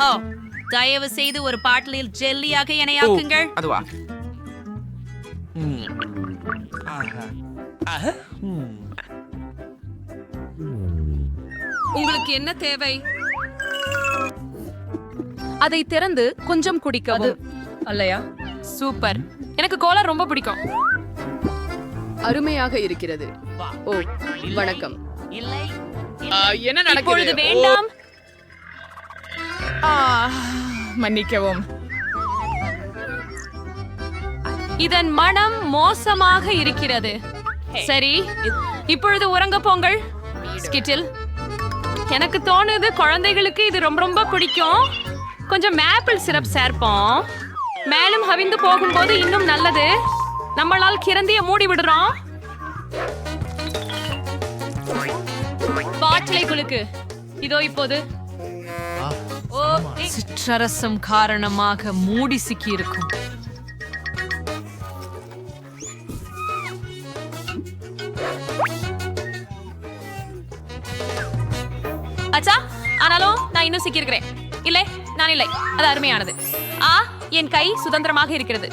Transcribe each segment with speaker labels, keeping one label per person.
Speaker 1: ஓ, தயவு செய்து ஒரு பாட்டிலில் ஜெல்லியாக இணையாக்குங்கள்.
Speaker 2: அதுவா?
Speaker 3: உங்களுக்கு என்ன தேவை? அதை திறந்து கொஞ்சம் குடிக்கவும். அல்லையா? சூப்பர். எனக்கு கோலா ரொம்ப பிடிக்கும்.
Speaker 4: அருமையாக இருக்கிறது. ஓ, வணக்கம்.
Speaker 1: இல்லை,
Speaker 4: என்ன
Speaker 1: இப்பொழுது
Speaker 4: நடக்குது?
Speaker 1: வேண்டாம்.
Speaker 3: மன்னிக்கவும். இதன் மனம் மோசமாக இருக்கிறது. சரி, இப்பொழுது உறங்க போங்கள். ஸ்கிட்டில், எனக்கு தோணுது குழந்தைகளுக்கு இது ரொம்ப ரொம்ப பிடிக்கும். கொஞ்சம் மேப்பிள் சிரப் சேர்ப்போம். மேலும் ஹவிந்து போகும்போது இன்னும் நல்லது. நம்மளால் கிறந்திய மூடி விடுறோம். பாட்டிலை குலுக்கு. இதோ இப்போது. சிற்றரசம் காரணமாக மூடி சிக்கி இருக்கும். அச்சா, ஆனாலும் நான் இன்னும் சிக்கி இருக்கிறேன். இல்லை, நான் இல்லை. அது அருமையானது. என் கை சுதந்திரமாக இருக்கிறது.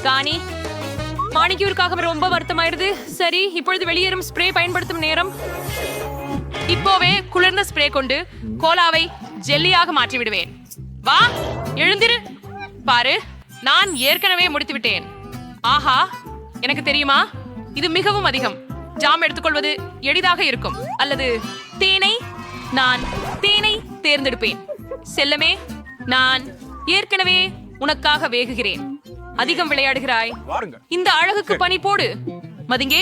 Speaker 3: காணி, மாணிக்கூருக்காக ரொம்ப வருத்தமாயிருது. சரி, இப்பொழுது வெளியேறும் ஸ்ப்ரே பயன்படுத்தும் நேரம். இப்போவே குளிர்ந்த ஸ்ப்ரே கொண்டு கோலாவை ஜெல்லியாக மாற்றி விடுவேன். வா, எழுந்திரு. பாரு, நான் ஏற்கனவே முடித்து விட்டேன். ஆஹா, எனக்கு தெரியுமா, இது மிகவும் அதிகம். ஜாம் எடுத்துக்கொள்வது எளிதாக இருக்கும். அல்லது தேனை? நான் தேனை தேர்ந்தெடுப்பேன். செல்லமே, நான் ஏற்கனவே உனக்காக வேகுகிறேன். அதிகம் விளையாடுகிறாய். இந்த அழகுக்கு பனி போடு. மதிங்கே,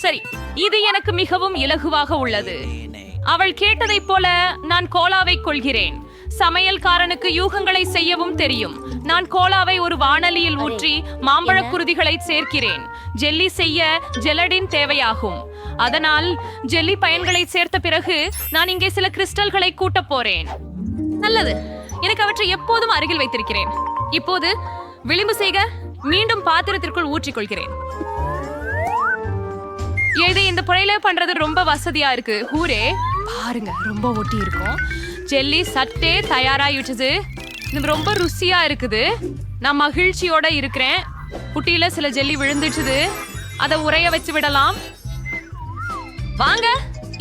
Speaker 3: சரி, இது எனக்கு மிகவும் இலகுவாக உள்ளது. அவள் கேட்டதைப் போல நான் கோலாவை கொள்கிறேன். சமையல்காரனுக்கு யூகங்களை செய்யவும் தெரியும். நான் கோலாவை ஒரு வாணலியில் ஊற்றி மாம்பழக் குருதிகளை சேர்க்கிறேன். ஜெல்லி செய்ய ஜெலடின் தேவையாகும். அதனால் ஜெல்லி பயன்களை சேர்த்த பிறகு நான் இங்கே சில கிறிஸ்டல்களை கூட்ட போறேன். நல்லது, எனக்கு அவற்றை எப்போதும் அருகில் வைத்திருக்கிறேன். இப்போது விளிம்பு செய்க. மீண்டும் பாத்திரத்திற்குள் ஊற்றிக்கொள்கிறேன். இது இந்த புறையில பண்றது ரொம்ப வசதியா இருக்கு. ஹூரே, பாருங்க, ரொம்ப ஒட்டி இருக்கும். ஜெல்லி சட்டே தயாராயிடுச்சு. இது ரொம்ப ருசியா இருக்குது. நான் மகிழ்ச்சியோட இருக்கிறேன். புட்டியில சில ஜெல்லி விழுந்துடுச்சு. அதை உறைய வச்சு விடலாம். வாங்க,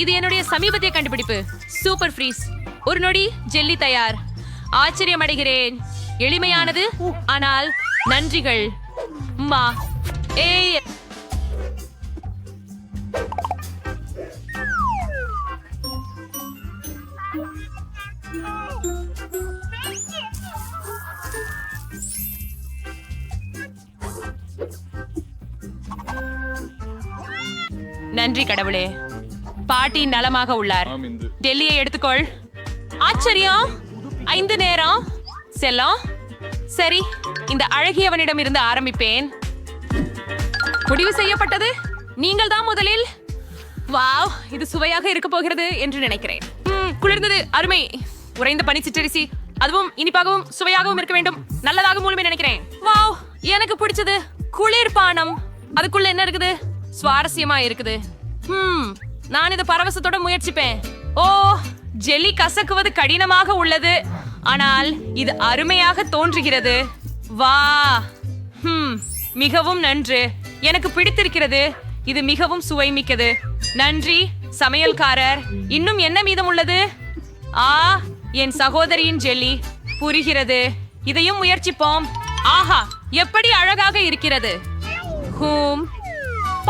Speaker 3: இது என்னுடைய சமீபத்திய கண்டுபிடிப்பு. Super freeze. ஒரு நொடி ஜெல்லி தயார். ஆச்சரியம் அடைகிறேன். எளிமையானது, ஆனால் நன்றிகள். ஏய், நன்றி கடவுளே. பாட்டி நலமாக உள்ளார். டெல்லியை எடுத்துக்கொள். ஆச்சரியம். 5 நேரம் செல்லம். சரி, இந்த அழகியவனிடம் இருந்து ஆரம்பிப்பேன். முடிவு செய்யப்பட்டது. நீங்கள் தான் முதலில். வாவ், இது சுவையாக இருக்க போகிறது என்று நினைக்கிறேன். குளிர்ந்தது, அருமை. உறைந்த பனி சிற்றரிசி, அதுவும் இனிப்பாகவும் சுவையாகவும் இருக்க வேண்டும். நல்லதாக மூலமே நினைக்கிறேன். வாவ், எனக்கு பிடிச்சது குளிர்பானம். அதுக்குள்ள என்ன இருக்குது? சுவாரஸ்யமா இருக்குது. நான் இதை பரவசத்தோட முயற்சிப்பேன். ஓ, ஜெல்லி கசக்குவது கடினமாக உள்ளது, ஆனால் இது அருமையாக தோன்றுகிறது. வா, மிகவும் நன்று. எனக்கு பிடித்திருக்கிறது. இது மிகவும் சுவைமிக்கது. நன்றி சமையல்காரர். இன்னும் என்ன மீதம் உள்ளது? என் சகோதரியின் ஜெல்லி. புரிகிறது. இதையும் முயற்சிப்போம். ஆஹா, எப்படி அழகாக இருக்கிறது.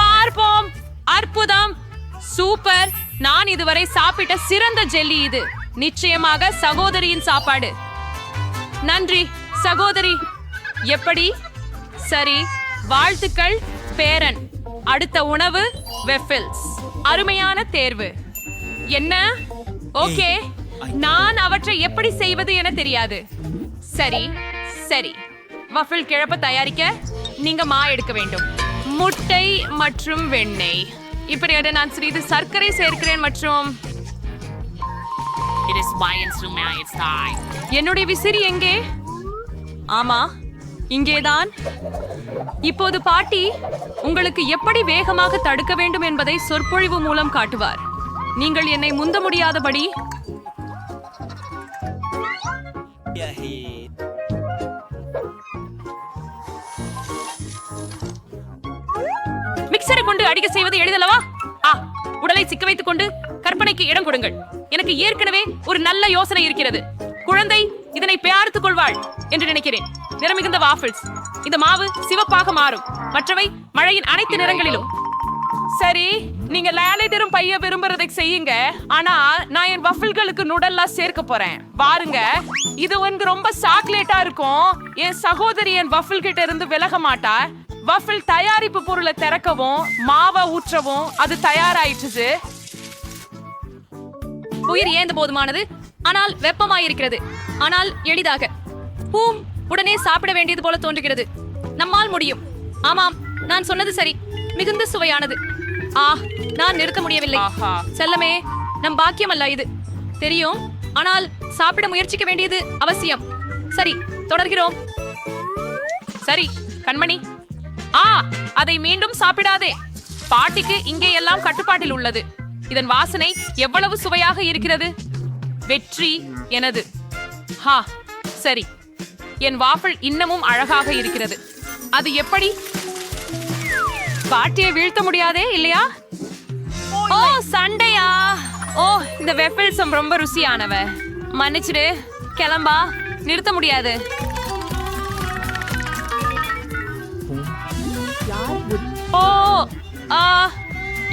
Speaker 3: பார்ப்போம். அற்புதம், சூப்பர். நான் இதுவரை சாப்பிட்ட சிறந்த ஜெல்லி இது. நிச்சயமாக சகோதரியின் சாப்பாடு. நன்றி சகோதரி. எப்படி? சரி, வாழ்த்துக்கள் பேரன். அடுத்த உணவு வெஃபில்ஸ். அருமையான தேர்வு. என்ன? ஓகே, நான் அவற்றை எப்படி செய்வது என தெரியாது. சரி சரி, வஃபில் கிழப்ப தயாரிக்க நீங்க மா எடுக்க வேண்டும். முட்டை மற்றும் வெண்ணெய். இப்படியோட நான் சிறிது சர்க்கரை சேர்க்கிறேன் மற்றும் என்னுடைய விசிறி எங்கே? ஆமா, இங்கேதான். இப்போது பாட்டி உங்களுக்கு எப்படி வேகமாக தடுக்க வேண்டும் என்பதை சொற்பொழிவு மூலம் காட்டுவார். நீங்கள் என்னை முந்த முடியாதபடி மிக்சரை கொண்டு அடிக்க செய்வது எளிதல்லவா? உடலை சிக்க வைத்துக் கொண்டு கற்பனைக்கு இடம் கொடுங்கள். எனக்கு ஏற்கனவே ஒரு நல்ல யோசனை இருக்கிறது. குழந்தை இதனை பெயார்த்துக் கொள்வாள் என்று நினைக்கிறேன். நிறமிகுந்த வாஃபிள்ஸ். இந்த மாவு சிவப்பாக மாறும். மற்றவை மழையின் அனைத்து நிறங்களிலும். சரி, நீங்க லேலை தரும் பைய விரும்புறதை செய்யுங்க. ஆனா நான் என் வஃபிள்களுக்கு நுடல்லா சேர்க்க போறேன். பாருங்க, இது வந்து ரொம்ப சாக்லேட்டா இருக்கும். என் சகோதரி என் வஃபிள் கிட்ட இருந்து விலக மாட்டா. வஃபிள் தயாரிப்பு பொருளை திறக்கவும் மாவை ஊற்றவும் அது தயாராயிடுச்சு.
Speaker 1: உயிர் ஏந்த போதுமானது, ஆனால் வெப்பமாயிருக்கிறது. ஆனால் எளிதாக உடனே சாப்பிட வேண்டியது போல தோன்றுகிறது. நம்மால் முடியும். ஆமாம், நான் சொன்னது சரி. மிகுந்த சுவையானது. நான் நிறுத்த முடியவில்லை. செல்லமே, நம் பாக்கியம் அல்ல இது, தெரியும். ஆனால் சாப்பிட முயற்சிக்க வேண்டியது அவசியம். சரி, தொடர்கிறோம்.
Speaker 3: சரி கண்மணி, அதை மீண்டும் சாப்பிடாதே. பாட்டிக்கு இங்கே எல்லாம் கட்டுப்பாட்டில் உள்ளது. இதன் வாசனை எவ்வளவு சுவையாக இருக்கிறது. வெற்றி எனது. சரி, என் வாஃபிள் இன்னமும் அழகாக இருக்கிறது. அது எப்படி? பாட்டியை வீழ்த்த முடியாதே, இல்லையா? சண்டையா? இந்த வெஃபிள்ஸ் ரொம்ப ருசியானவ. மன்னிச்சிடு, கிளம்பா. நிறுத்த முடியாது.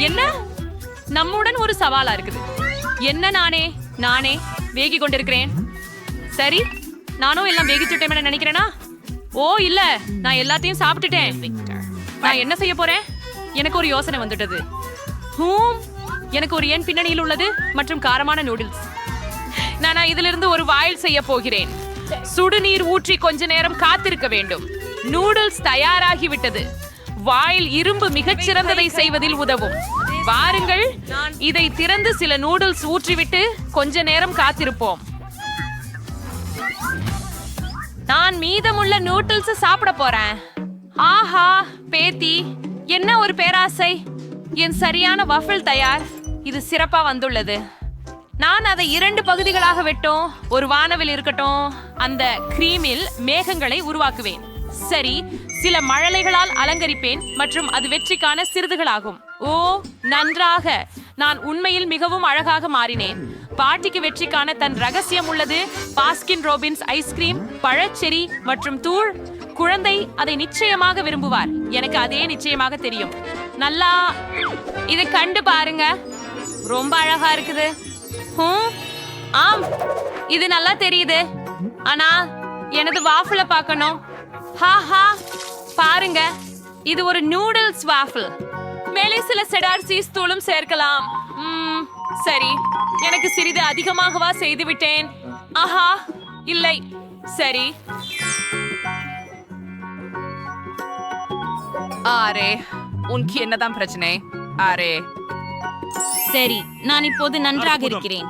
Speaker 3: என்ன? நம்முடன் ஒரு சவாலா இருக்குது. என்ன? நானே வேகி கொண்டிருக்கிறேன். சரி, நானும் எல்லாம் வேகிச்சுட்டேன் நினைக்கிறேனா? இல்ல, நான் எல்லாத்தையும் சாப்பிட்டுட்டேன். நான் என்ன செய்ய போறேன்? எனக்கு ஒரு யோசனை வந்துட்டது. எனக்கு ஒரு எண் பின்னணியில் உள்ளது மற்றும் காரமான நூடுல்ஸ். நான் இதிலிருந்து ஒரு வாயில் செய்ய போகிறேன். சுடுநீர் ஊற்றி கொஞ்ச நேரம் காத்திருக்க வேண்டும். நூடுல்ஸ் தயாராகிவிட்டது. வாயில் இரும்பு மிகச்சிறந்ததை செய்வதில் உதவும். வாருங்கள், இதை திறந்து சில நூடுல்ஸ் ஊற்றிவிட்டு கொஞ்ச நேரம் காத்திருப்போம். நான் மீதமுள்ள நூடுல்ஸ் சாப்பிட போறேன். பேத்தி, என்ன ஒரு பேராசை. என் சரியான வஃபிள் தயார். இது சிறப்பா வந்துள்ளது. நான் அதை 2 பகுதிகளாக வெட்டும். ஒரு வானவில் இருக்கட்டும். அந்த கிரீமில் மேகங்களை உருவாக்குவேன். சரி, சில மழலைகளால் அலங்கரிப்பேன் மற்றும் அது வெற்றிக்கான சிறிதுகளாகும். நன்றாக. நான் உண்மையில் மிகவும் அழகாக மாறினேன். பாட்டிக்கு வெற்றிக்கான தன் ரகசியம் உள்ளது. பாஸ்கின் ரோபின்ஸ் ஐஸ்கிரீம், பழச்செரி மற்றும் தூள். குழந்தை அதை நிச்சயமாக விரும்புவார். எனக்கு அதே நிச்சயமாக தெரியும். நல்லா இதை கண்டு பாருங்க. ரொம்ப அழகா இருக்குது. இது நல்லா தெரியுது. ஆனா எனது வாஃபிள பார்க்கணும். பாருங்க, இது ஒரு நூடுல்ஸ் வாஃபிள். மேலே சில செடார் சீஸ் தூளும் சேர்க்கலாம். சரி, எனக்கு சிறிது அதிகமாகவா செய்து விட்டேன்? இல்லை. சரி, உனக்கு என்னதான் பிரச்சனை?
Speaker 1: சரி, நான் இப்போது நன்றாக இருக்கிறேன்.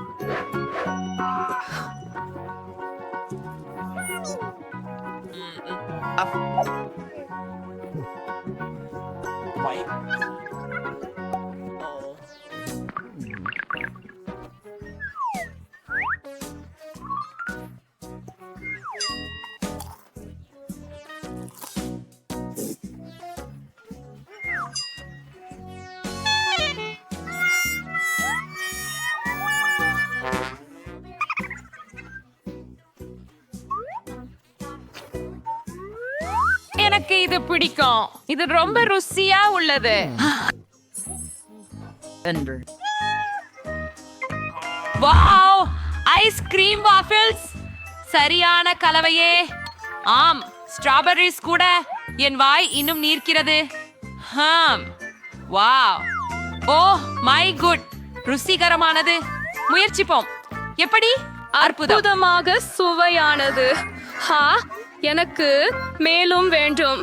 Speaker 3: எனக்கு இது பிடிக்கும். இது ரொம்ப ருசியா உள்ளது. வாவ், ஐஸ்கிரீம் வாஃபிள்ஸ் சரியான கலவையே. ஸ்ட்ராபெர்ரிஸ் கூட. என் வாய் இன்னும் நீர்க்கிறது. Wow, my god. ருசிகரமானது. முயற்சிப்போம். எப்படி?
Speaker 2: அற்புதமாக சுவையானது. எனக்கு மேலும் வேண்டும்.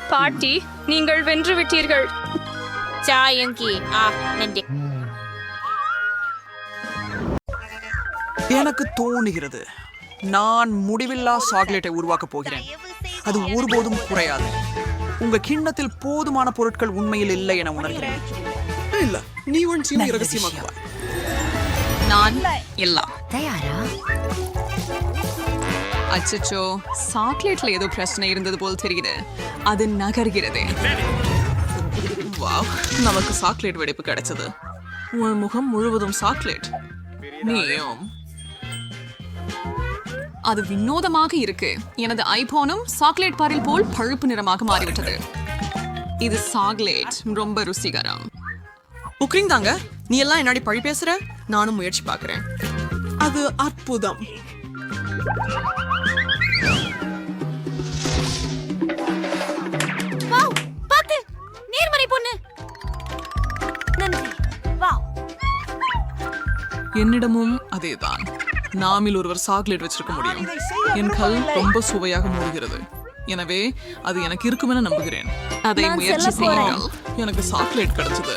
Speaker 2: பாட்டி, நீங்கள் வென்று விட்டீர்கள்.
Speaker 5: எனக்கு தோணுகிறது, நான் முடிவில்லா சாக்லேட்டை உருவாக்க போகிறேன். அது ஒருபோதும் குறையாது. உங்க கிண்ணத்தில் போதுமான பொருட்கள் உண்மையில் இல்லை என உணர்கிறேன். இல்ல, நீ ஒன் சீனி ரகசியமாக்குவாய்.
Speaker 1: நான்
Speaker 5: எல்லாம்
Speaker 1: தயாரா?
Speaker 5: அச்சச்சோ, சாக்லேட்ல ஏதோ பிரச்சனை இருந்தது போல் தெரியுது. அது நகர்கிறது. வாவ், நமக்கு சாக்லேட் வெடிப்பு கிடைச்சது. உன் முகம் முழுவதும் சாக்லேட். நீயும். அது வினோதமாக இருக்கு. எனது ஐபோனும் சாக்லேட் பாரில் போல் பழுப்பு நிறமாக மாறிவிட்டது. இது சாக்லேட் ரொம்ப ருசிகரம்.
Speaker 6: உக்ரிங் தாங்க, நீ எல்லாம் என்னடி பழி பேசுற? நானும் முயற்சி பார்க்கறேன். அது அற்புதம்.
Speaker 3: பாத்து நேர்மறை பொண்ணு. நன்றி. வாவ்.
Speaker 5: என்னிடமும் அதேதான். நாமில் ஒருவர் சாக்லேட் வச்சிருக்க முடியும். என் கல் ரொம்ப சுவையாக மூடுகிறது. எனவே அது எனக்கு இருக்குமென நம்புகிறேன். அதை முயற்சி செய்யுங்கள். எனக்கு சாக்லேட் கிடைச்சது.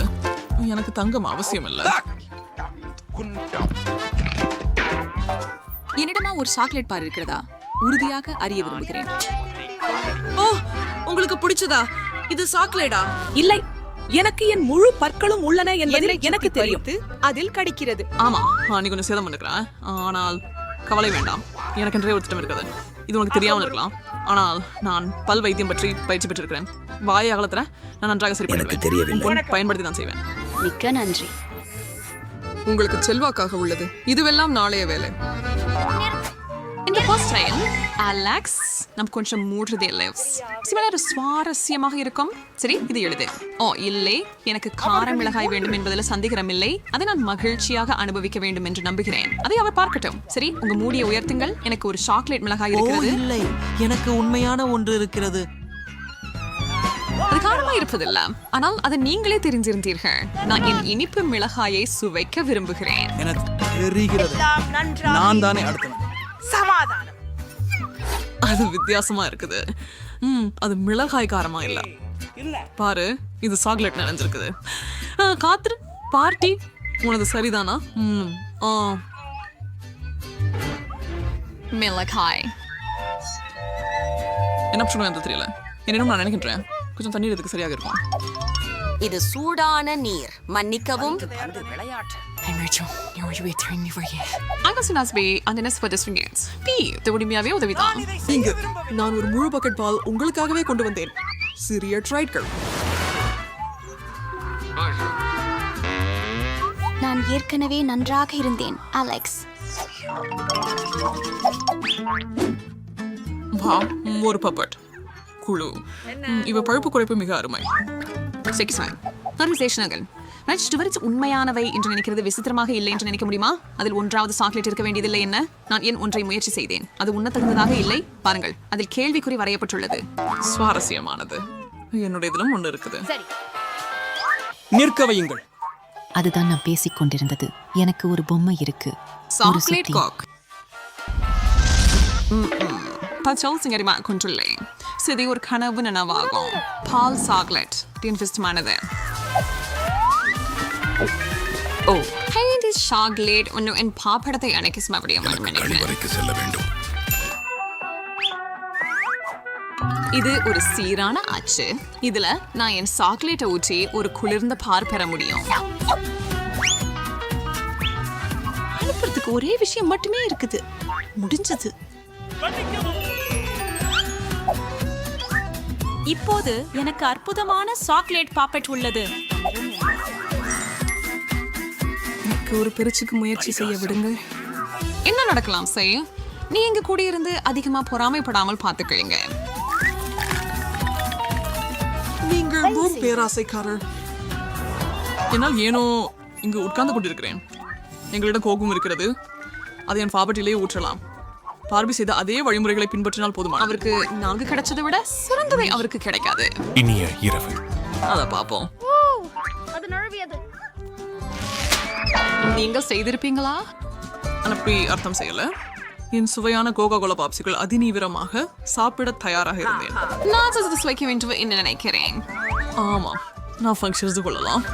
Speaker 5: எனக்கு தங்கம் அவசியம் இல்லை. என்னிடமா ஒரு சாக்லேட் பார் இருக்கிறதா? உறுதியாக அறிய விரும்புகிறேன்.
Speaker 6: ஓ, உங்களுக்கு பிடிச்சதா? இது சாக்லேட்டா?
Speaker 7: இல்லை, எனக்கு என் முழு பற்களும் உள்ளன என்பது எனக்கு தெரியும்.
Speaker 6: அதில் கிடைக்கிறது.
Speaker 5: ஆமா, நீ கொஞ்சம் சேதம் பண்ணுக்கிறேன். ஆனால் கவலை வேண்டாம், எனக்கு என்றே ஒரு திட்டம் இருக்கிறது. இது உனக்கு தெரியாமல் இருக்கலாம், ஆனால் நான் பல் வைத்தியம் பற்றி பயிற்சி பெற்றிருக்கிறேன். வாயை அகலத்துல நான் நன்றாக சரி பண்ணுவேன். பயன்படுத்தி நான் செய்வேன்.
Speaker 4: மிக்க நன்றி.
Speaker 6: உங்களுக்கு செல்வாக்காக உள்ளது. இதுவெல்லாம் நாளைய வேலை.
Speaker 5: இந்த ஃபர்ஸ்ட் டைம் அலெக்ஸ் நம்ம கொஞ்சம் மூடுறதே லிவ்ஸ் சில சுவாரஸ்யமாக இருக்கும். சரி, இது எழுது. ஓ இல்லை, எனக்கு கார மிளகாய் வேண்டும் என்பதில் சந்தேகம் இல்லை. அதை நான் மகிழ்ச்சியாக அனுபவிக்க வேண்டும் என்று நம்புகிறேன். அதை அவர் பார்க்கட்டும். சரி, உங்க மூடியை உயர்த்துங்கள். எனக்கு ஒரு சாக்லேட் மிளகாய் இருக்கிறது.
Speaker 8: இல்லை, எனக்கு உண்மையான ஒன்று இருக்கிறது.
Speaker 5: அது காரமா இருப்பதில்ல, ஆனால் அதை நீங்களே தெரிஞ்சிருந்தீர்கள். நான் என் இனிப்பு மிளகாயை சுவைக்க விரும்புகிறேன்.
Speaker 8: எனக்கு தெரிகிறது. நான் தானே அடுத்தவன்.
Speaker 7: சமாதானம்.
Speaker 5: அது வித்தியாசமா இருக்குது. அது மிளகாய் காரமா இல்ல. பாரு, இது சாக்லேட் நினைஞ்சிருக்குது. காத்திரு, பார்ட்டி உனது சரிதானா? மிளகாய் என்ன சொல்லுவேன் என்று தெரியல. என்னிடம் நான் நினைக்கின்றேன் கொஞ்சம் தண்ணீர் இதுக்கு சரியாக இருக்கும்.
Speaker 9: இது சூடான நீர். மன்னிக்கவும்.
Speaker 5: உதவிதான்.
Speaker 6: இங்கு நான் ஒரு முழு பக்கெட் பால் உங்களுக்காகவே கொண்டு வந்தேன். சிறிய ட்ரைட்கள்.
Speaker 10: நான் ஏற்கனவே நன்றாக இருந்தேன், அலெக்ஸ்.
Speaker 5: ஒரு பப்பட் குழு. இவ பழுப்பு குறைப்பு மிக அருமை. உண்மையானவை என்று நினைக்கிறது விசித்திரமாக இல்லை என்று நினைக்க முடியுமா? அதில் ஒன்றாவது சாக்லேட் இருக்க வேண்டியதில்லை. என்ன, நான் ஏன் ஒன்றை முயற்சி செய்தேன். அது உண்ணத்தகுந்ததாக இல்லை. பாருங்கள், அதில் கேள்விக்குறி வரையப்பட்டுள்ளது. சுவாரஸ்யமானது. என்னுடைய இதிலும் ஒன்று இருக்குது.
Speaker 8: நிற்க வையுங்கள்.
Speaker 11: அதுதான் நான் பேசிக் கொண்டிருந்தது. எனக்கு ஒரு பொம்மை இருக்கு.
Speaker 5: சாக்லேட் காக். பச்சல் சிங்கரிமா கொண்டுள்ளேன். சிதி ஒரு கனவு நனவாகும். பால் சாக்லேட் இன்வெஸ்ட்மானது. ஓ, ஹைடி சாக்லேட் ஒன்று என் பாப்படத்தை அணைக்க மறுபடியும் செல்ல வேண்டும். இது ஒரு சீரான ஆச்சு. இதுல நான் என் சாக்லேட்டை ஊற்றி ஒரு குளிர்ந்த பார் பெற முடியும்.
Speaker 7: அனுப்புறதுக்கு ஒரே விஷயம் மட்டுமே இருக்குது. முடிஞ்சது.
Speaker 3: இப்போது எனக்கு அற்புதமான சாக்லேட் பாப்பெட் உள்ளது.
Speaker 5: எனக்கு ஒரு பெருச்சுக்கு முயற்சி செய்ய விடுங்கள். என்ன நடக்கலாம் செய்ய? நீ எங்க கூடியிருந்து அதிகமா பொறாமைப்படாமல் பார்த்துக்கீங்க.
Speaker 6: நீங்கள் பேராசைக்காரர்.
Speaker 5: என்னால் ஏனோ இங்கு உட்கார்ந்து கொண்டிருக்கிறேன். எங்களிடம் கோபம் இருக்கிறது. அதை என் பாப்பட்டிலேயே ஊற்றலாம். பார்பி செய்த அதே வழிமுறைகளை பின்பற்றினால் போதுமான. அவருக்கு 4 கிடைச்சதை விட சிறந்தவை அவருக்கு கிடைக்காது.
Speaker 8: இனிய இரவு.
Speaker 5: அத பாப்போம். நீங்கள் செய்திருப்பீங்களா? அப்படி அர்த்தம் செய்யல. என் சுவையான கோகா கோலா பாப்சிகள் அதிநீவிரமாக சாப்பிட தயாராக இருந்தேன். நான் சுவைக்க வேண்டும் என்று நினைக்கிறேன். ஆமா, நான் ஃபங்க்ஷன்ஸ் கொள்ளலாம்.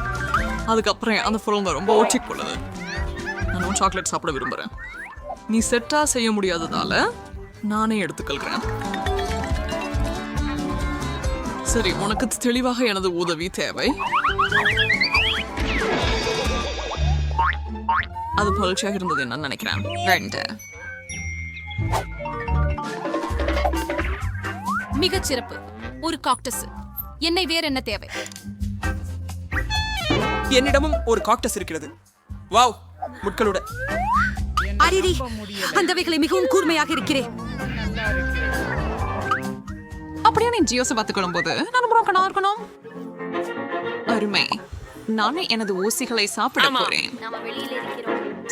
Speaker 5: அதுக்கப்புறம் அந்த பொருள் ரொம்ப ஒட்டிக்கொள்ளுது. நானும் சாக்லேட் சாப்பிட விரும்புறேன். நீ செட்டா செய்ய முடியாததால நானே எடுத்துக்கொள்கிறேன். சரி, உனக்கு தெளிவாக எனது உதவி தேவை. அது பரீட்சையாக இருந்தது என்ன நினைக்கிறேன். 2
Speaker 1: மிகச் சிறப்பு. ஒரு காக்டஸ். என்னை வேற என்ன தேவை?
Speaker 5: என்னிடமும் ஒரு காக்டஸ் இருக்கிறது. வாவ், முட்களோட.
Speaker 9: அரிரி, அந்தவைகளை மிகவும் கூர்மையாக இருக்கிறேன்.
Speaker 6: அப்படியே நீ ஜியோஸை பார்த்துக்கொள்ளும் போது நான் புறக்கணா இருக்கணும். அருமை. நானே எனது ஊசிகளை சாப்பிட போறேன்.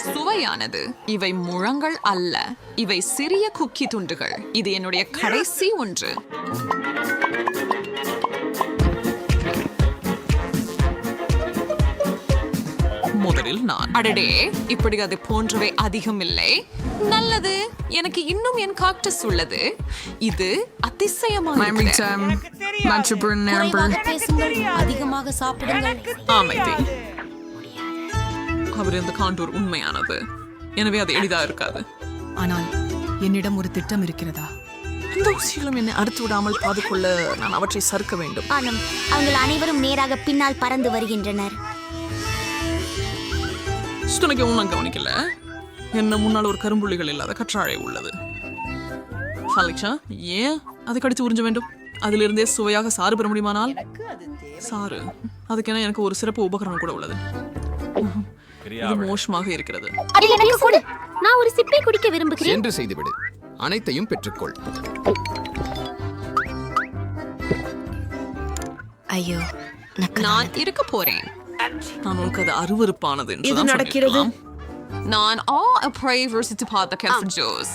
Speaker 6: சுவையானது. இவை முழங்கள் அல்ல, இவை சிறிய குக்கி துண்டுகள். இது என்னுடைய கடைசி ஒன்று. முதலில் நான் அடடே, இப்படி அது போன்றவை அதிகம் இல்லை. நல்லது, எனக்கு இன்னும் என் காக்டஸ் உள்ளது. இது அதிசயமான
Speaker 9: பேசுங்கள், அதிகமாக சாப்பிடுங்கள்.
Speaker 6: அமைதி. அவர் இந்த காண்டூர் உண்மையானது, எனவே அது எளிதா இருக்காது.
Speaker 7: ஆனால் என்னிடம் ஒரு திட்டம் இருக்கிறதா?
Speaker 6: இந்த ஊசிகளும் என்னை அறுத்து விடாமல் பாதுகொள்ள நான் அவற்றை சறுக்க வேண்டும்.
Speaker 10: ஆனம், அவங்கள் அனைவரும் நேராக பின்னால் பறந்து வருகின்றனர்.
Speaker 6: சுத்தனைக்கு நான் கவனிக்கல. என்ன முன்னால் ஒரு கரும்புள்ளிகள் இல்லாத கற்றாழை உள்ளது. ஃபலிக்ஷா, ஏன் அதை கடித்து உறிஞ்ச வேண்டும்? அதிலிருந்தே சுவையாக சாறு பெற முடியுமானால்? சாறு, அதுக்கென எனக்கு ஒரு சிறப்பு உபகரணம் கூட உள்ளது. இது மோசமாக இருக்கிறது.
Speaker 10: நான் ஒரு சிப்பை குடிக்க விரும்புகிறேன்
Speaker 8: என்று செய்துவிடு. அனைத்தையும் பெற்றுக்கொள்.
Speaker 11: ஐயோ,
Speaker 6: நான் இருக்க போறேன். நான் உனக்கு அது அருவருப்பானது என்று
Speaker 7: இது
Speaker 6: தான்
Speaker 7: நடக்கிறது.
Speaker 6: சொல்லியிருக்கலாம். நான் யோசித்து பார்த்த கெஃபன் ஜோஸ்.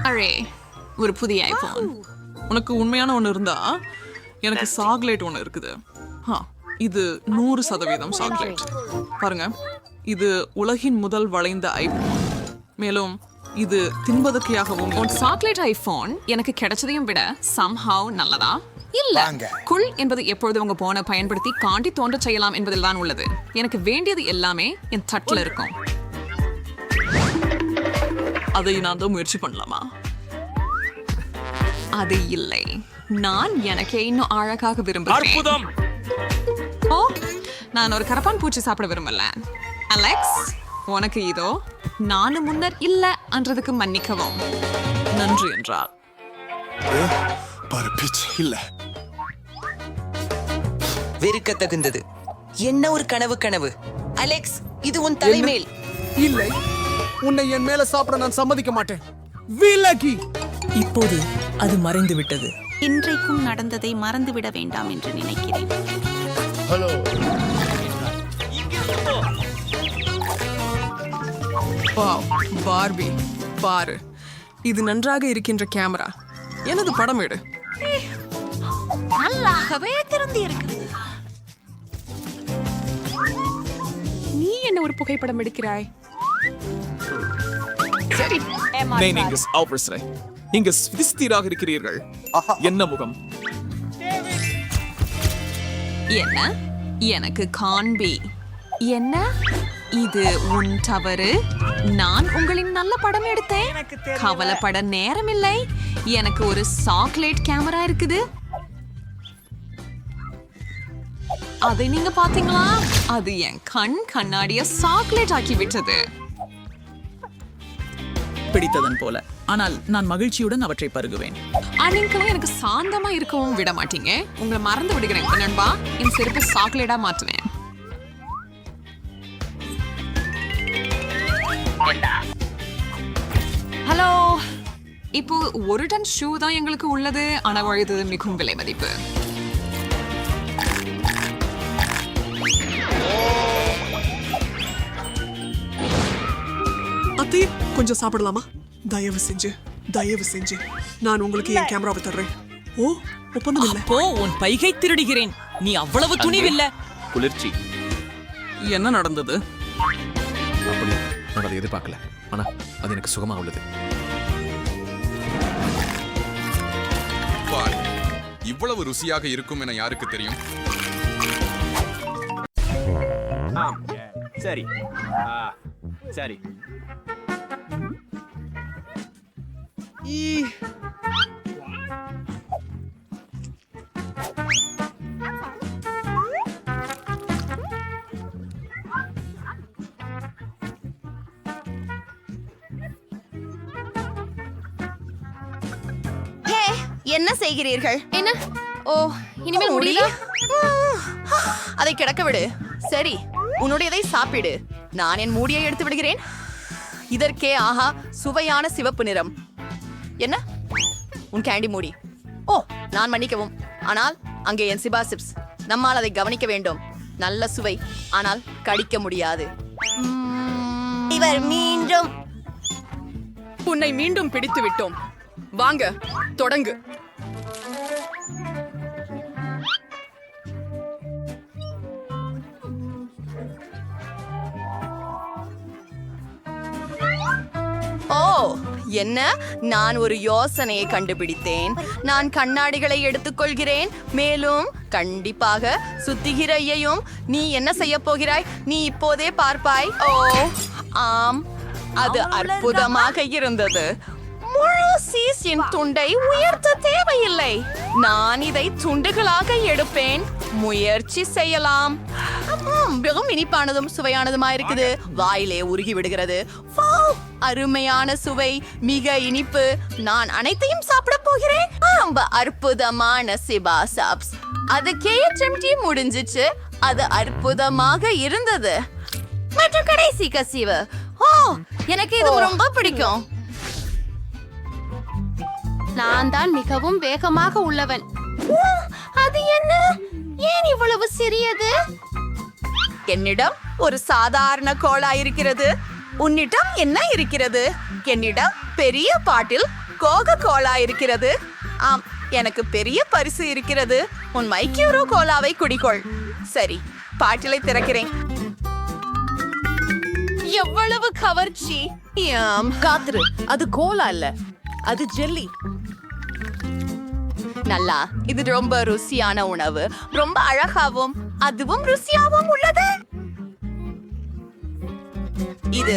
Speaker 6: அரே, ஒரு புதிய ஐபோன். உனக்கு உண்மையான ஒன்று இருந்தா எனக்கு சாக்லேட் ஒன்று இருக்குது. இது 100% சாக்லேட். பாருங்க, இது உலகின் முதல் வளைந்த ஐபோன். மேலும் இது தின்பதற்கையாகவும். உன் சாக்லேட் ஐபோன் எனக்கு கிடைச்சதையும் விட somehow நல்லதா? இல்ல. குள் என்பது எப்பொழுது உங்க போனை பயன்படுத்தி காண்டி தோன்ற செய்யலாம் என்பதில் தான் உள்ளது. எனக்கு வேண்டியது எல்லாமே என் தட்டுல இருக்கும். அதை நான் தான் முயற்சி பண்ணலாமா? அது இல்லை. நான் எனக்கே இன்னும் அழகாக விரும்புகிறேன். ஓ, நான் ஒரு கரப்பான் பூச்சி சாப்பிட விரும்பல. அலெக்ஸ், உனக்கு இதோ. நானும் முன்னர் இல்ல என்றதுக்கு மன்னிக்கவும். நன்றி என்றால்
Speaker 8: இல்ல.
Speaker 12: வெறுக்க தகுந்தது. என்ன ஒரு கனவு. அலெக்ஸ், இது உன் தலைமேல்.
Speaker 8: இல்லை, உன்னை என் மேல சாப்பிட நான் சம்மதிக்க மாட்டேன். விலகி.
Speaker 7: இப்போது அது மறைந்து விட்டது.
Speaker 9: இன்றைக்கும் நடந்ததை மறந்துவிட வேண்டாம் என்று நினைக்கிறேன்.
Speaker 6: பார்பி, பாரு, இது நன்றாக இருக்கின்ற கேமரா. எனது படம் எடு.
Speaker 9: நல்லாகவே திறந்து இருக்குது.
Speaker 2: நீ என்ன ஒரு புகைப்படம் எடுக்கிறாய்?
Speaker 6: சரி,
Speaker 8: இங்கு ஸ்திராக இருக்கிறீர்கள். என்ன முகம்?
Speaker 6: என்ன? எனக்கு காண்பி. என்ன? இது உன் தவறு. நான் உங்களின் நல்ல படம் எடுத்தேன். கவலைப்பட நேரமில்லை. எனக்கு ஒரு சாக்லேட் கேமரா இருக்குது. அதை நீங்க பாத்தீங்களா? அது என் கண்ணாடிய சாக்லேட் ஆக்கி விட்டது.
Speaker 5: பிடித்ததன் போல. ஆனால் நான் மகிழ்ச்சியுடன் அவற்றை பருகுவேன்.
Speaker 6: நீங்களும் எனக்கு சாந்தமா இருக்கவும் விட மாட்டீங்க. உங்களை மறந்து விடுகிறேன் நண்பா. என் செருப்பு சாக்லேட்டா மாற்றுவேன். ஹலோ, இப்போ 1 டன் ஷூ தான் எங்களுக்கு உள்ளது. ஆனா வழுது மிகவும் விலை மதிப்பு. அத்தி, கொஞ்சம் சாப்பிடலாமா? தயவு செஞ்சு நான் உங்களுக்கு என் கேமராவை தர்றேன். ஓ, ஒப்பந்தம் இல்ல.
Speaker 7: அப்போ உன் பைகை திருடுகிறேன். நீ அவ்வளவு துணிவில்லை.
Speaker 8: குளிர்ச்சி.
Speaker 6: என்ன நடந்தது?
Speaker 8: அப்படி நான் அதை எதிர்பார்க்கல. ஆனா அது எனக்கு சுகமா உள்ளது.
Speaker 13: இவ்வளவு ருசியாக இருக்கும் என யாருக்கு தெரியும்?
Speaker 8: சரி சரி.
Speaker 1: என்ன செய்கிறீர்கள்? என்ன? ஓ, இனிமேல் முடியல. அதை கிடக்க விடு. சரி, உன்னுடையதை சாப்பிடு. நான் என் மூடியை எடுத்து விடுகிறேன். இதற்கே ஆஹா, சுவையான சிவப்பு நிறம். என்ன? உன் கேண்டி மூடி. ஓ, நான் மன்னிக்கவும். ஆனால் அங்கே என் சிபா சிப்ஸ். நம்மால் அதை கவனிக்க வேண்டும். நல்ல சுவை, ஆனால் கடிக்க முடியாது.
Speaker 10: இவர் மீண்டும்
Speaker 4: உன்னை மீண்டும் பிடித்து விட்டோம். வாங்க, தொடங்கு.
Speaker 1: ஓ, என்ன? நான் ஒரு யோசனையை கண்டுபிடித்தேன். நான் கண்ணாடிகளை எடுத்துக்கொள்கிறேன். மேலும் கண்டிப்பாக சுத்திகிரையையும். நீ என்ன செய்ய போகிறாய்? நீ இப்போதே பார்ப்பாய். ஓ, ஆம், அது அற்புதமாக இருந்தது. முழு சீஸின் துண்டை உயர்த்த தேவையில்லை. நான் இதை துண்டுகளாக எடுப்பேன். முயற்சி செய்யலாம். மிகவும் இனிப்பானதும் சுவையானதுமா இருக்குது. வாயிலே உருகி விடுகிறது. அருமையான சுவை, மிக இனிப்பு. நான் அனைத்தையும் சாப்பிட போகிறேன். ரொம்ப அற்புதமான சிபா சாப்ஸ். அது KHMT முடிஞ்சிச்சு. அது அற்புதமாக இருந்தது. மற்றும் கடைசி கசிவு. ஓ, எனக்கு இது ரொம்ப பிடிக்கும். நான் தான் மிகவும் வேகமாக உள்ளவன். அது என்ன? ஏன் இவ்வளவு சிறியது? என்னிடம் ஒரு சாதாரண கோலா இருக்கிறது. உன்னிடம் என்ன இருக்கிறது? என்னிடம் பெரிய பாட்டில் கோகோ கோலா இருக்கிறது. ஆம், எனக்கு பெரிய பரிசு இருக்கிறது. உன் மைக்யூரோ கோலாவை குடிக்கொள். சரி, பாட்டிலை திறக்கிறேன். எவ்வளவு கவர்ச்சி! காத்துரு, அது கோலா இல்ல, அது ஜெல்லி. நல்லா, இது ரொம்ப ருசியான உணவு. ரொம்ப அழகாவும் அதுவும் ருசியாவும் உள்ளது. இது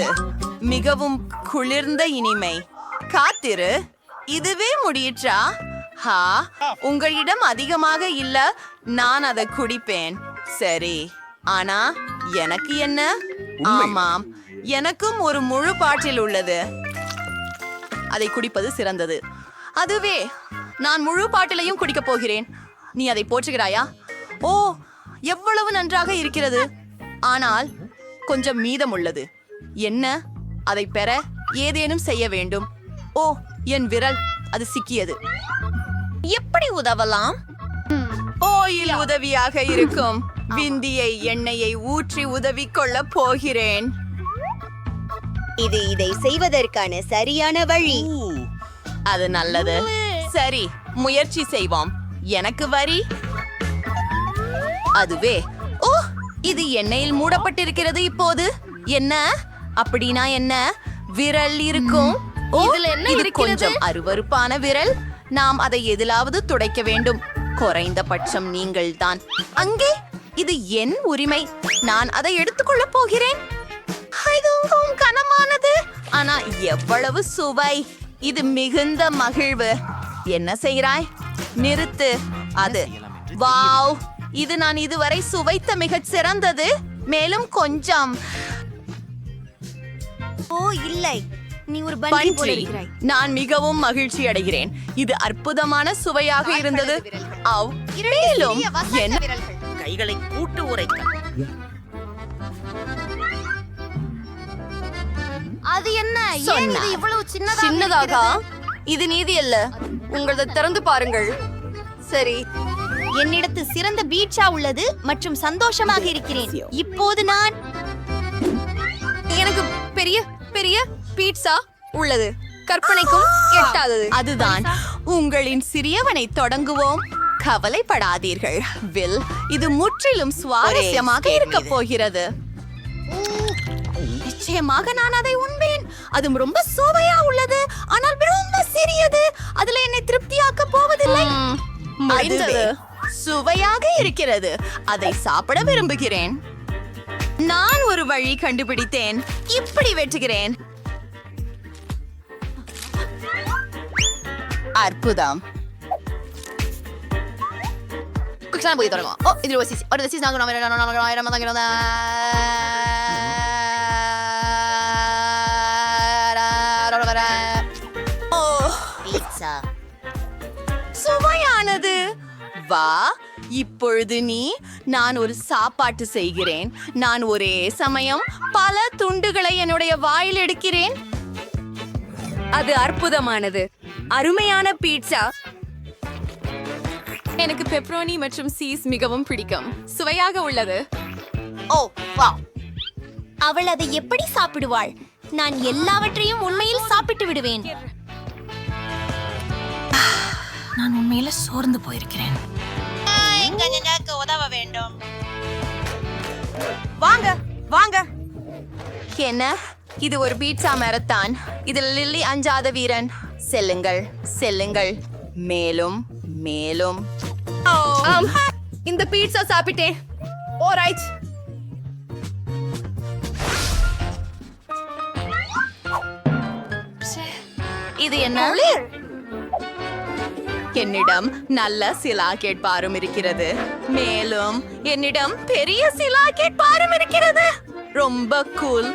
Speaker 1: மிகவும் குளிர்ந்த இனிமை. காத்திரு, இதுவே முடியிற்றா? ஹா, உங்களிடம் அதிகமாக இல்ல. நான் அதை குடிப்பேன். சரி, ஆனா எனக்கு என்ன? ஆமாம், எனக்கும் ஒரு முழு பாட்டில் உள்ளது. அதை குடிப்பது சிறந்தது. அதுவே, நான் முழு பாட்டிலையும் குடிக்கப் போகிறேன். நீ அதை போற்றுகிறாயா? ஓ, எவ்வளவு நன்றாக இருக்கிறது. ஆனால் கொஞ்சம் மீதம் உள்ளது. என்ன? அதை பெற ஏதேனும் செய்ய வேண்டும். ஓ, என் விரல், அது சிக்கியது. எப்படி உதவலாம்? ஓயில் உதவியாக இருக்கும். விந்தியை எண்ணெயை ஊற்றி உதவி கொள்ள போகிறேன்.
Speaker 10: இது இதை செய்வதற்கான சரியான வழி.
Speaker 1: அது நல்லது. சரி, முயற்சி செய்வோம். எனக்கு வரி. அதுவே. ஓ, இது எண்ணெயில் மூடப்பட்டிருக்கிறது. இப்போது என்ன? அப்படின்னா என்ன? விரல் இருக்கும். இதுல என்ன இருக்கிறது? கொஞ்சம் அருவருப்பான விரல். நாம் அதை எதிலாவது துடைக்க வேண்டும். குறைந்தபட்சம் நீங்கள் தான். அங்கே, இது என் உரிமை. நான் அதை எடுத்துக்கொள்ள போகிறேன். இதுவும் கனமானது. ஆனா எவ்வளவு சுவை! இது மிகுந்த மகிழ்வு. என்ன செய்கிறாய்? நிறுத்து. அது வாவ்! இது நான் இதுவரை சுவைத்த மிகச் சிறந்தது. மேலும் கொஞ்சம்.
Speaker 10: ஓ இல்லை, நீ ஒரு பன்றி போல
Speaker 1: பன்றி.
Speaker 10: இருக்கிறாய்.
Speaker 1: நான் மிகவும் மகிழ்ச்சி அடைகிறேன். இது அற்புதமான சுவையாக இருந்தது. மேலும் என்ன?
Speaker 12: கைகளை கூட்டு உரைக்க.
Speaker 10: அது என்ன? ஏன்
Speaker 1: சொன்னா.
Speaker 10: இது இவ்வளவு சின்னதாக
Speaker 1: சின்னதாக?
Speaker 10: இருக்கிறது?
Speaker 1: இது நீதி அல்ல. உங்களது திறந்து பாருங்கள். சரி,
Speaker 10: என்னிடத்து சிறந்த பீட்சா உள்ளது மற்றும் சந்தோஷமாக இருக்கிறேன். இப்போது நான்
Speaker 1: எனக்கு பெரிய பெரிய பீட்சா உள்ளது. கற்பனைக்கும் எட்டாதது. அதுதான். உங்களின் சிறியவனை தொடங்குவோம். கவலைப்படாதீர்கள் வில். இது முற்றிலும் சுவாரஸ்யமாக இருக்க போகிறது. நிச்சயமாக நான் அதை உண்பேன். அது ரொம்ப சுவையா உள்ளது. ஆனால் ரொம்ப சிறியது. அதுல என்னை திருப்தியாக்க போவதில்லை. முடிந்தது. சுவையாக இருக்கிறது. அதை சாப்பிட விரும்புகிறேன். நான் ஒரு வழி கண்டுபிடித்தேன். இப்படி வெட்டுகிறேன். அற்புதம். குயிக்லாம் போய் தொடங்கும். ஓ, இது ஒரு சீஸ். ஒரு சீஸ்
Speaker 10: சுவையானது. வா, இப்பொழுது நான் ஒரு சாப்பாட்டு செய்கிறேன். நான் ஒரே சமயம் பல துண்டுகளை என்னுடைய வாயில் எடுக்கிறேன்.
Speaker 3: அது அற்புதமானது. அருமையான பீட்சா.
Speaker 2: எனக்கு பெப்ரோனி மற்றும் சீஸ் மிகவும் பிடிக்கும். சுவையாக உள்ளது.
Speaker 10: ஓ வா, அவள் அதை எப்படி சாப்பிடுவாள்? நான் எல்லாவற்றையும் உண்மையில் சாப்பிட்டு விடுவேன்.
Speaker 11: நான் உண்மையில சோர்ந்து போயிருக்கிறேன்.
Speaker 10: உதவ வேண்டும். வாங்க வாங்க. என்ன, இது ஒரு பீட்சா மேரத்தான். இதில் லில்லி அஞ்சாத வீரன். செல்லுங்கள் செல்லுங்கள், மேலும் மேலும்.
Speaker 3: இந்த பீட்சா சாப்பிட்டேன். ஆல்ரைட்.
Speaker 10: இது என்ன? என்னிடம் நல்ல சிலாக்கெட் பாரும் இருக்கிறது. மேலும் என்னிடம் பெரிய சிலாக்கெட் பாரும் இருக்கிறது. ரொம்ப கூல்.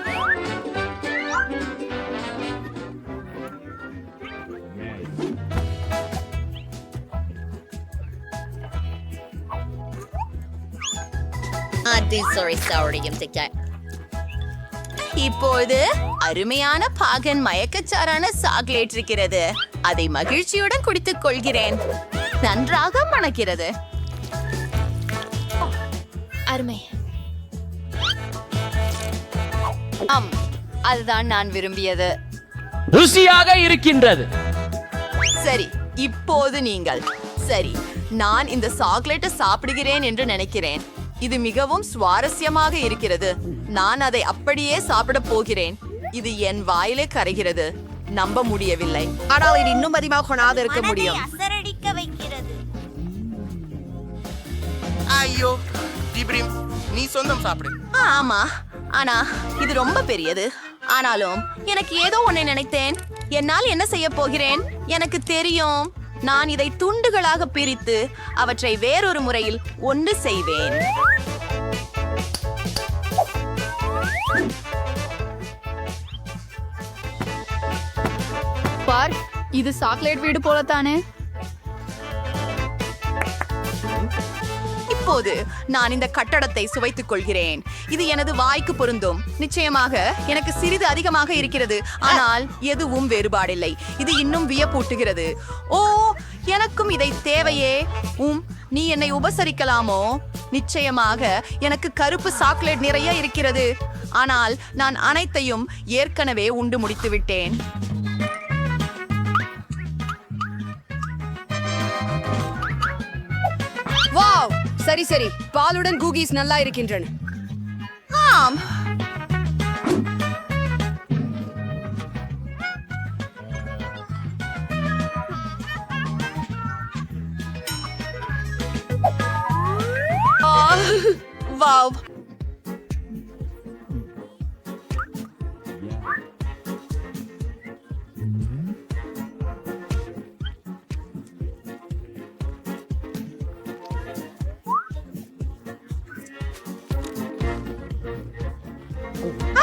Speaker 10: இப்போது அருமையான பாகன் மயக்கச்சாரான சாக்லேட் இருக்கிறது. அதை மகிழ்ச்சியுடன் குடித்துக் கொள்கிறேன். நன்றாக மணக்கிறது. அருமை. அதுதான் நான் விரும்பியது.
Speaker 14: ருசியாக இருக்கின்றது.
Speaker 10: சரி, இப்போது நீங்கள். சரி, நான் இந்த சாக்லேட்டை சாப்பிடுகிறேன் என்று நினைக்கிறேன். இது மிகவும் சுவாரஸ்யமாக இருக்கிறது. நான் அதை அப்படியே சாப்பிட போகிறேன். இது என் வாயிலே கரைகிறது. நம்ப முடியவில்லை.
Speaker 12: ஆனால் இது இன்னும் அதிகமாக இருக்க முடியும்.
Speaker 10: அசரடிக்க வைக்கிறது.
Speaker 8: ஐயோ இப்ராஹிம், நீ சொந்தம் சாப்பிடு.
Speaker 10: ஆமா, ஆனா இது ரொம்ப பெரியது. ஆனாலும் எனக்கு ஏதோ ஒன்றை நினைத்தேன். என்னால் என்ன செய்ய போகிறேன் எனக்கு தெரியும். நான் இதை துண்டுகளாக பிரித்து அவற்றை வேறொரு முறையில் ஒன்று செய்வேன்.
Speaker 2: பார், இது சாக்லேட் வீடு போலத்தானே.
Speaker 10: இப்போது நான் இந்த கட்டடத்தை சுவைத்துக் கொள்கிறேன். இது எனது வாய்க்கு பொருந்தும். நிச்சயமாக எனக்கு சிறிது அதிகமாக இருக்கிறது, ஆனால் எதுவும் வேறுபாடில்லை. இது இன்னும் வியப்பூட்டுகிறது. ஓ, எனக்கும் இதை தேவையே. நீ என்னை உபசரிக்கலாமோ? நிச்சயமாக எனக்கு கருப்பு சாக்லேட் நிறைய இருக்கிறது, ஆனால் நான் அனைத்தையும் ஏற்கனவே உண்டு முடித்து விட்டேன்.
Speaker 3: வாவ், சரி சரி, பாலுடன் கூகீஸ் நல்லா இருக்கின்றன.
Speaker 10: ஆம், வாவ்.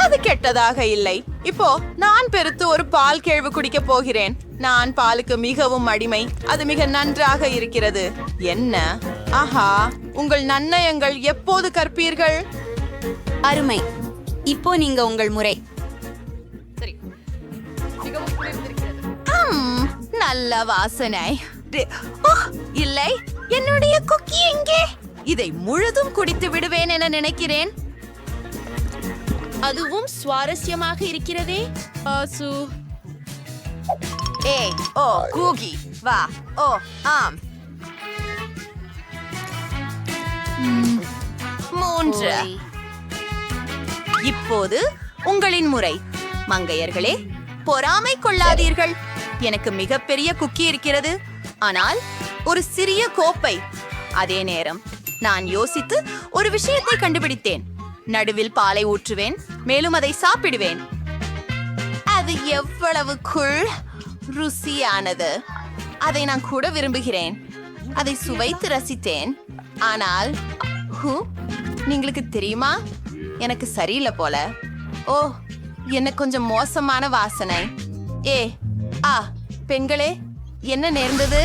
Speaker 10: அது கெட்டதாக இல்லை. இப்போ நான் பெருத்து ஒரு பால் கேழ்வு குடிக்க போகிறேன். நான் பாலுக்கு மிகவும் அடிமை. அது மிக நன்றாக இருக்கிறது. என்ன? ஆஹா, உங்கள் நன்னயங்கள் எப்போது கற்பீர்கள்?
Speaker 3: அருமை. இப்போ நீங்க உங்கள் முறை.
Speaker 10: நல்ல வாசனை. இல்லை, என்னுடைய குக்கி எங்கே? இதை முழுதும் குடித்து விடுவேன் என நினைக்கிறேன். அதுவும் சுவாரஸ்யமாக இருக்கிறதே. ஏய், ஓ கூகி, வா. ஓ ஆம். 3. இப்போது உங்களின் முறை. மங்கையர்களே, பொறாமை கொள்ளாதீர்கள். எனக்கு மிகப்பெரிய குக்கி இருக்கிறது, ஆனால் ஒரு சிறிய கோப்பை. அதே நேரம் நான் யோசித்து ஒரு விஷயத்தை கண்டுபிடித்தேன். நடுவில் பாலை ஊற்றுவேன், மேலும் அதை சாப்பிடுவேன். அது எவ்வளவு ருசியானது. அதை நான் கூட விரும்புகிறேன். அதை சுவைத்து ரசித்தேன். ஆனால் நீங்களுக்கு தெரியுமா, எனக்கு சரியில்லை போல. ஓ, என்ன கொஞ்சம் மோசமான வாசனை. பெண்களே, என்ன நேர்ந்தது?